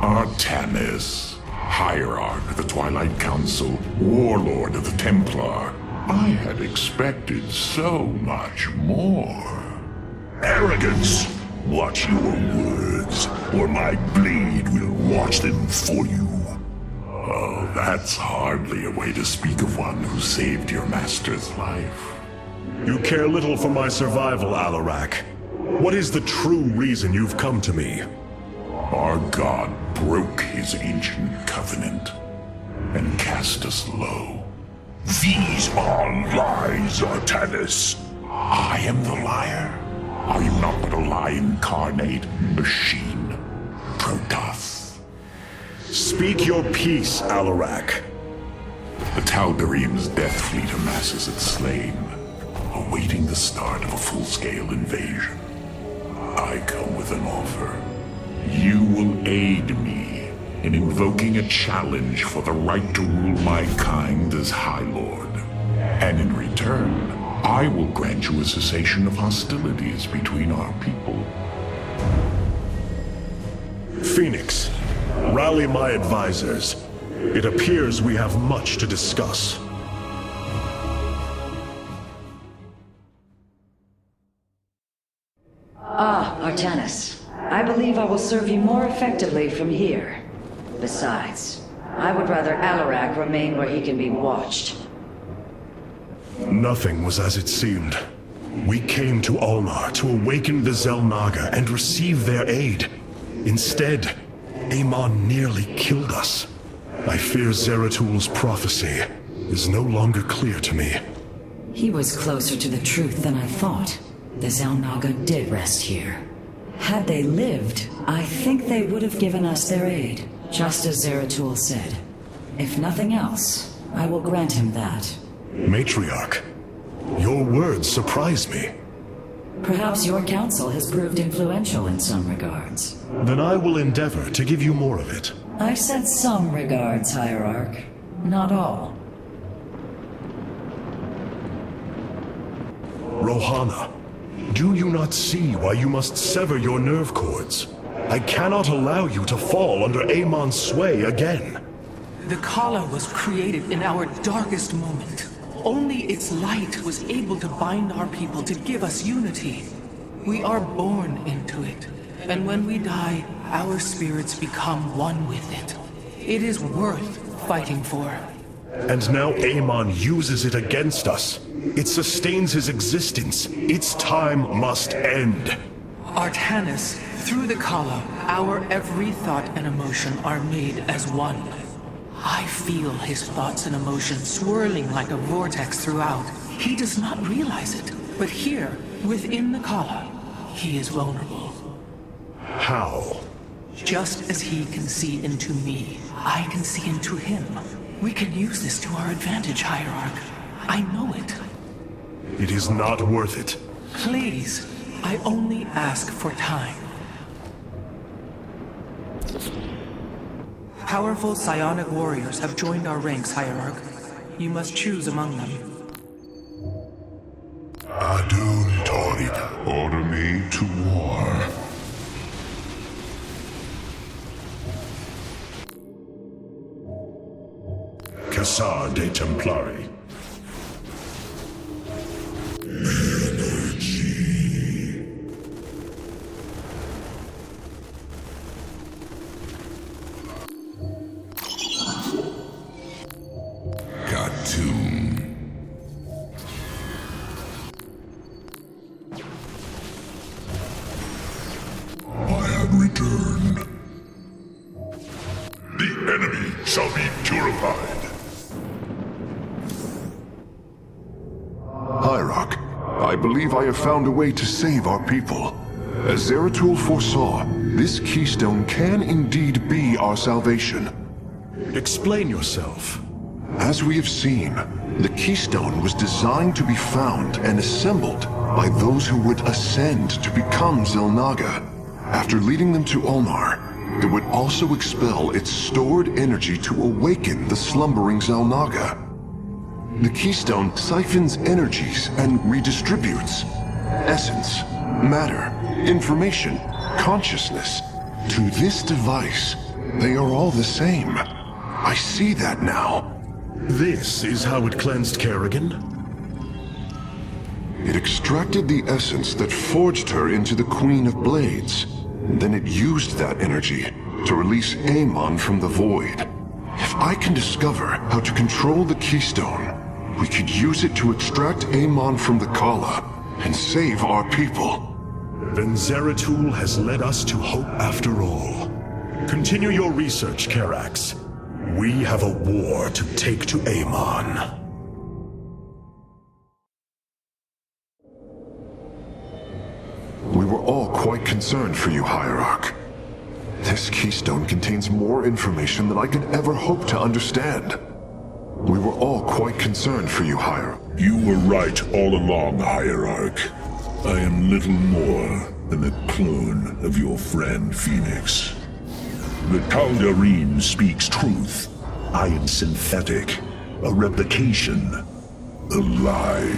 Artanis, Hierarch of the Twilight Council, Warlord of the Templar. I had expected so much more. Arrogance! Watch your words, or my blade will watch them for you. Oh, that's hardly a way to speak of one who saved your master's life. You care little for my survival, Alarak. What is the true reason you've come to me? Our god broke his ancient covenant and cast us low. These are lies, Artanis. I am the liar? Are you not but a lie incarnate, machine, Protoss? Speak your peace, Alarak. The Tal'Darim's death fleet amasses its slain, awaiting the start of a full-scale invasion. I come with an offer. You will aid me in invoking a challenge for the right to rule my kind as High Lord. And in return, I will grant you a cessation of hostilities between our people. Phoenix, rally my advisors. It appears we have much to discuss. Artanis. I believe I will serve you more effectively from here. Besides, I would rather Alarak remain where he can be watched. Nothing was as it seemed. We came to Ulnar to awaken the Xel'Naga and receive their aid. Instead, Amon nearly killed us. I fear Zeratul prophecy is no longer clear to me. He was closer to the truth than I thought. The Xel'Naga did rest here. Had they lived, I think they would have given us their aid, just as Zeratul said. If nothing else, I will grant him that. Matriarch, your words surprise me. Perhaps your counsel has proved influential in some regards. Then I will endeavor to give you more of it. I said some regards, Hierarch. Not all. Rohana, do you not see why you must sever your nerve cords? I cannot allow you to fall under Amon's sway again. The Khala was created in our darkest moment. Only its light was able to bind our people to give us unity. We are born into it, and when we die, our spirits become one with it. It is worth fighting for. And now Amon uses it against us. It sustains his existence. Its time must end. Artanis, through the Khala, our every thought and emotion are made as one. I feel his thoughts and emotions swirling like a vortex throughout. He does not realize it, but here, within the Khala, he is vulnerable. How? Just as he can see into me, I can see into him. We can use this to our advantage, Hierarch. I know it. It is not worth it. Please, I only ask for time. Powerful psionic warriors have joined our ranks, Hierarch. You must choose among them. Adun Torik, order me to war. Cassar de Templari. Returned. The enemy shall be purified. Hierarch, I believe I have found a way to save our people. As Zeratul foresaw, this keystone can indeed be our salvation. Explain yourself. As we have seen, the keystone was designed to be found and assembled by those who would ascend to become Xel'Naga. After leading them to Ulnar, it would also expel its stored energy to awaken the slumbering Xel'Naga. The keystone siphons energies and redistributes essence, matter, information, consciousness. To this device, They are all the same. I see that now. This is how it cleansed Kerrigan? It extracted the essence that forged her into the Queen of Blades. Then it used that energy to release Amon from the void. If I can discover how to control the Keystone, we could use it to extract Amon from the Kala and save our people. Then Zeratul has led us to hope after all. Continue your research, Karax. We have a war to take to Amon. We were all quite concerned for you, Hierarch. This Keystone contains more information than I could ever hope to understand. We were all quite concerned for you, Hierarch. You were right all along, Hierarch. I am little more than a clone of your friend Phoenix. The Tal'Darim speaks truth. I am synthetic, a replication, a lie.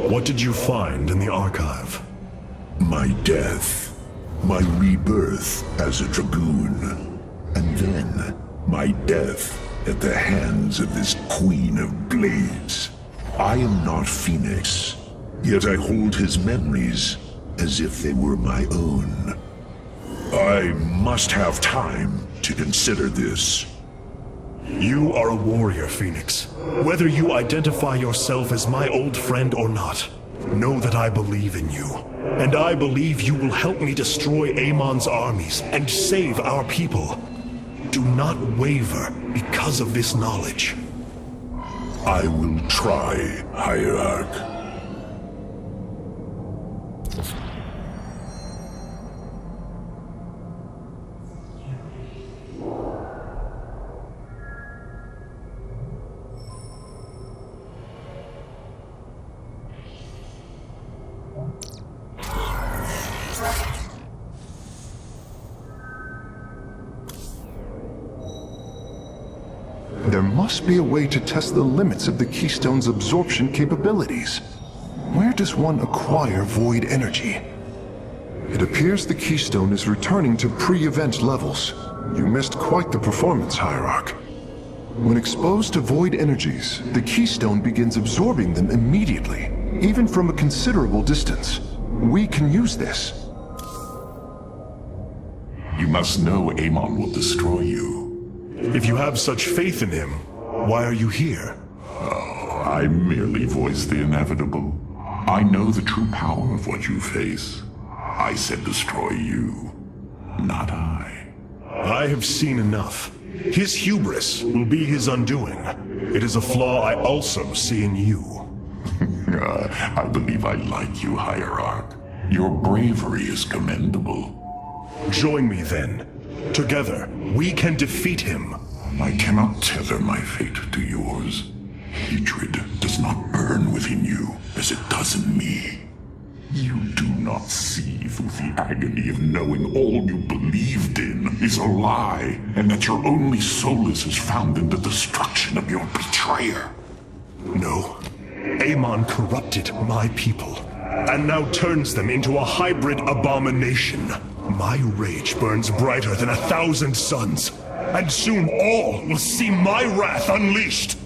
What did you find in the archive? My death, my rebirth as a Dragoon, and then my death at the hands of this Queen of Blades. I am not Phoenix, yet I hold his memories as if they were my own. I must have time to consider this. You are a warrior, Phoenix. Whether you identify yourself as my old friend or not, know that I believe in you. And I believe you will help me destroy Amon's armies and save our people. Do not waver because of this knowledge. I will try, Hierarch. There must be a way to test the limits of the Keystone's absorption capabilities. Where does one acquire void energy? It appears the Keystone is returning to pre-event levels. You missed quite the performance, Hierarch. When exposed to void energies, the Keystone begins absorbing them immediately, even from a considerable distance. We can use this. You must know Amon will destroy you. If you have such faith in him, why are you here? Oh, I merely voice the inevitable. I know the true power of what you face. I said destroy you, not I. I have seen enough. His hubris will be his undoing. It is a flaw I also see in you. I believe I like you, Hierarch. Your bravery is commendable. Join me then. Together, we can defeat him. I cannot tether my fate to yours. Hatred does not burn within you as it does in me. You do not see through the agony of knowing all you believed in is a lie, and that your only solace is found in the destruction of your betrayer. No. Amon corrupted my people, and now turns them into a hybrid abomination. My rage burns brighter than 1,000 suns, and soon all will see my wrath unleashed.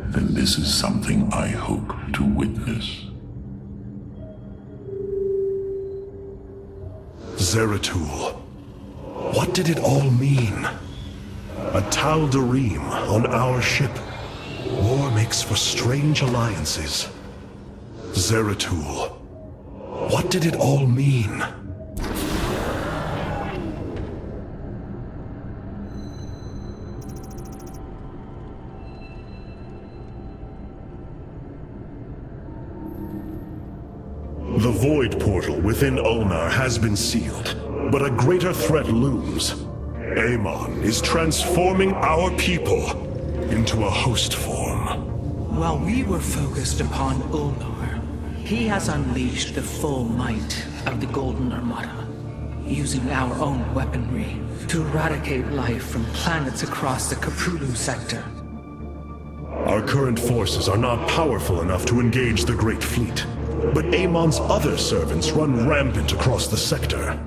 Then this is something I hope to witness. Zeratul. What did it all mean? A Tal'Darim on our ship. War makes for strange alliances. Zeratul. What did it all mean? The Void Portal within Ulnar has been sealed, but a greater threat looms. Amon is transforming our people into a host form. While we were focused upon Ulnar, he has unleashed the full might of the Golden Armada, using our own weaponry to eradicate life from planets across the Caprulu sector. Our current forces are not powerful enough to engage the Great Fleet, but Amon's other servants run rampant across the sector.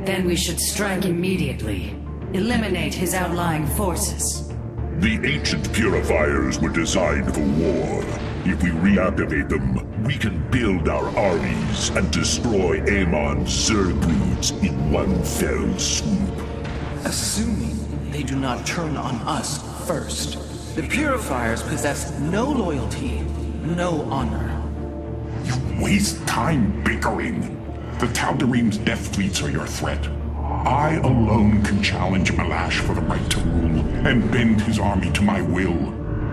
Then we should strike immediately. Eliminate his outlying forces. The ancient purifiers were designed for war. If we reactivate them, we can build our armies and destroy Amon's Zerg breeds in one fell swoop. Assuming they do not turn on us first. The Purifiers possess no loyalty, no honor. You waste time bickering. The Tal'Darim's death fleets are your threat. I alone can challenge Malash for the right to rule and bend his army to my will.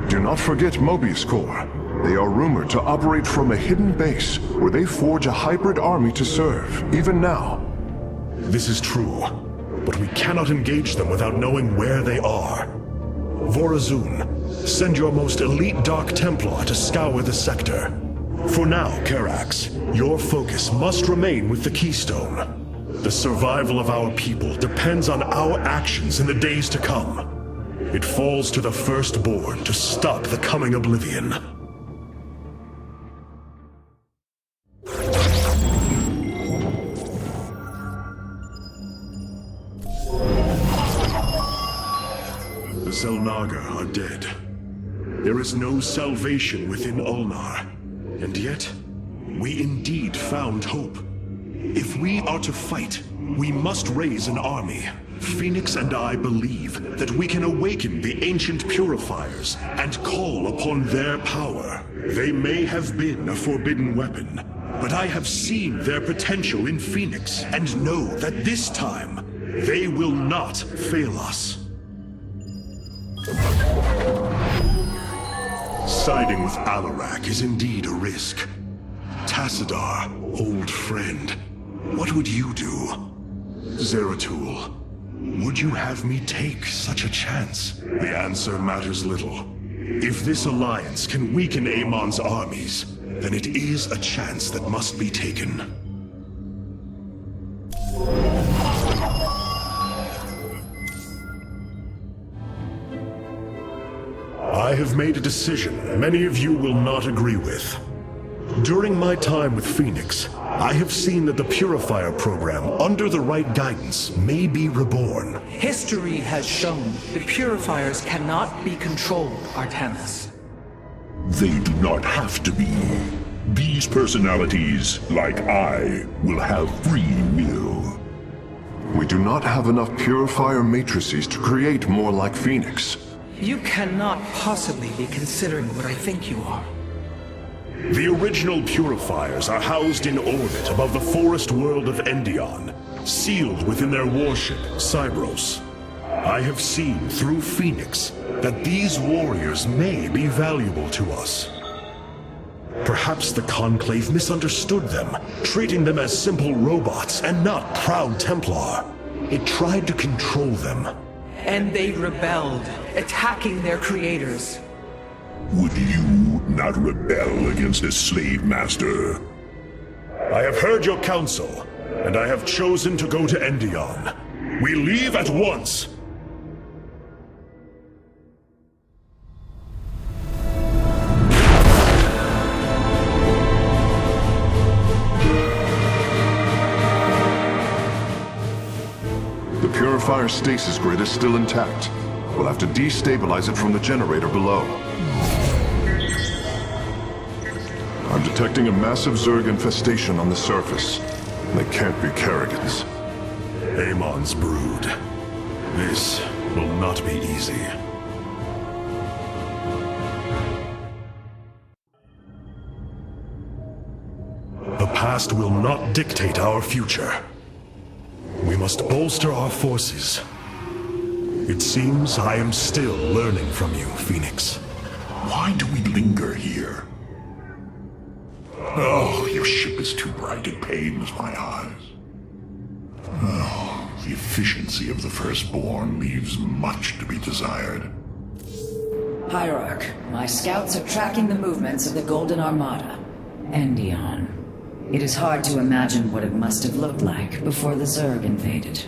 Do not forget Mobius Corps. They are rumored to operate from a hidden base where they forge a hybrid army to serve, even now. This is true, but we cannot engage them without knowing where they are. Vorazun, send your most elite Dark Templar to scour the sector. For now, Karax, your focus must remain with the Keystone. The survival of our people depends on our actions in the days to come. It falls to the Firstborn to stop the coming oblivion. The Xel'Naga are dead. There is no salvation within Ulnar. And yet, we indeed found hope. If we are to fight, we must raise an army. Phoenix and I believe that we can awaken the ancient purifiers and call upon their power. They may have been a forbidden weapon, but I have seen their potential in Phoenix and know that this time, they will not fail us. Siding with Alarak is indeed a risk. Tassadar, old friend, what would you do? Zeratul, would you have me take such a chance? The answer matters little. If this alliance can weaken Amon's armies, then it is a chance that must be taken. I have made a decision many of you will not agree with. During my time with Phoenix, I have seen that the Purifier program, under the right guidance, may be reborn. History has shown the Purifiers cannot be controlled, Artanis. They do not have to be. These personalities, like I, will have free will. We do not have enough Purifier matrices to create more like Phoenix. You cannot possibly be considering what I think you are. The original Purifiers are housed in orbit above the forest world of Endion, sealed within their warship, Cybros. I have seen through Phoenix that these warriors may be valuable to us. Perhaps the Conclave misunderstood them, treating them as simple robots and not proud Templar. It tried to control them. And they rebelled, attacking their creators. Would you not rebel against a slave master? I have heard your counsel, and I have chosen to go to Endion. We leave at once! The Purifier stasis grid is still intact. We'll have to destabilize it from the generator below. I'm detecting a massive Zerg infestation on the surface. They can't be Kerrigans. Amon's brood. This will not be easy. The past will not dictate our future. We must bolster our forces. It seems I am still learning from you, Phoenix. Why do we linger here? Oh, your ship is too bright, it pains my eyes. Oh, the efficiency of the Firstborn leaves much to be desired. Hierarch, my scouts are tracking the movements of the Golden Armada. Endion. It is hard to imagine what it must have looked like before the Zerg invaded.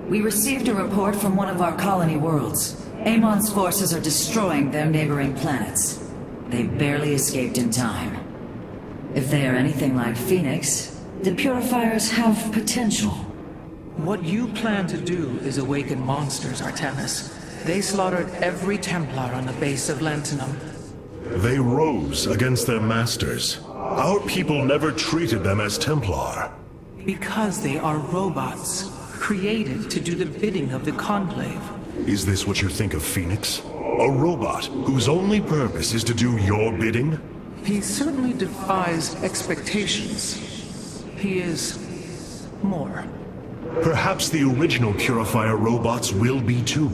We received a report from one of our colony worlds. Amon's forces are destroying their neighboring planets. They barely escaped in time. If they are anything like Phoenix, the Purifiers have potential. What you plan to do is awaken monsters, Artanis. They slaughtered every Templar on the base of Lantinum. They rose against their masters. Our people never treated them as Templar. Because they are robots, created to do the bidding of the Conclave. Is this what you think of Phoenix? A robot whose only purpose is to do your bidding? He certainly defies expectations. He is more. Perhaps the original Purifier robots will be too.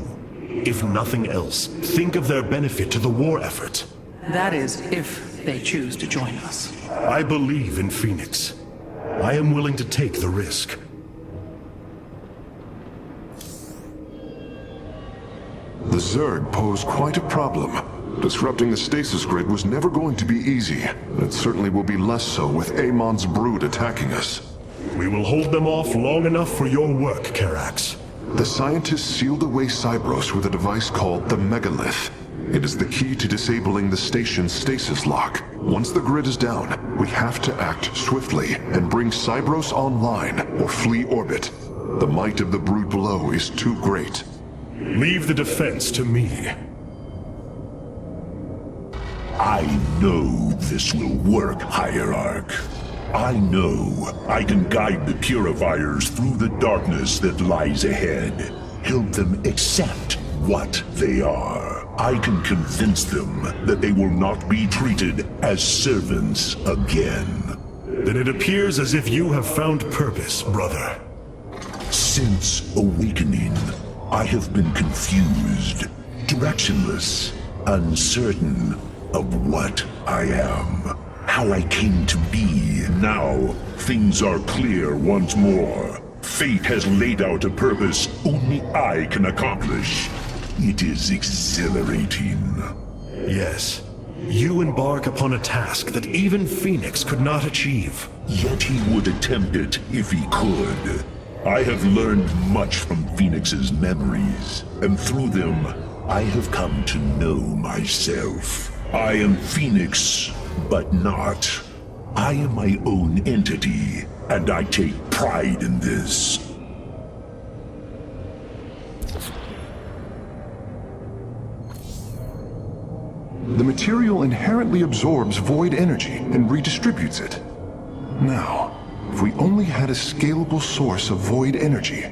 If nothing else, think of their benefit to the war effort. That is, if they choose to join us. I believe in Phoenix. I am willing to take the risk. The Zerg pose quite a problem. Disrupting the stasis grid was never going to be easy, and it certainly will be less so with Amon's brood attacking us. We will hold them off long enough for your work, Karax. The scientists sealed away Cybros with a device called the Megalith. It is the key to disabling the station's stasis lock. Once the grid is down, we have to act swiftly and bring Cybros online or flee orbit. The might of the brood below is too great. Leave the defense to me. I know this will work, Hierarch. I know I can guide the Purifiers through the darkness that lies ahead. Help them accept what they are. I can convince them that they will not be treated as servants again. Then it appears as if you have found purpose, brother. Since awakening, I have been confused, directionless, uncertain of what I am, how I came to be. Now, things are clear once more. Fate has laid out a purpose only I can accomplish. It is exhilarating. Yes, you embark upon a task that even Phoenix could not achieve. Yet he would attempt it if he could. I have learned much from Phoenix's memories, and through them, I have come to know myself. I am Phoenix, but not. I am my own entity, and I take pride in this. The material inherently absorbs void energy and redistributes it. Now, if we only had a scalable source of void energy,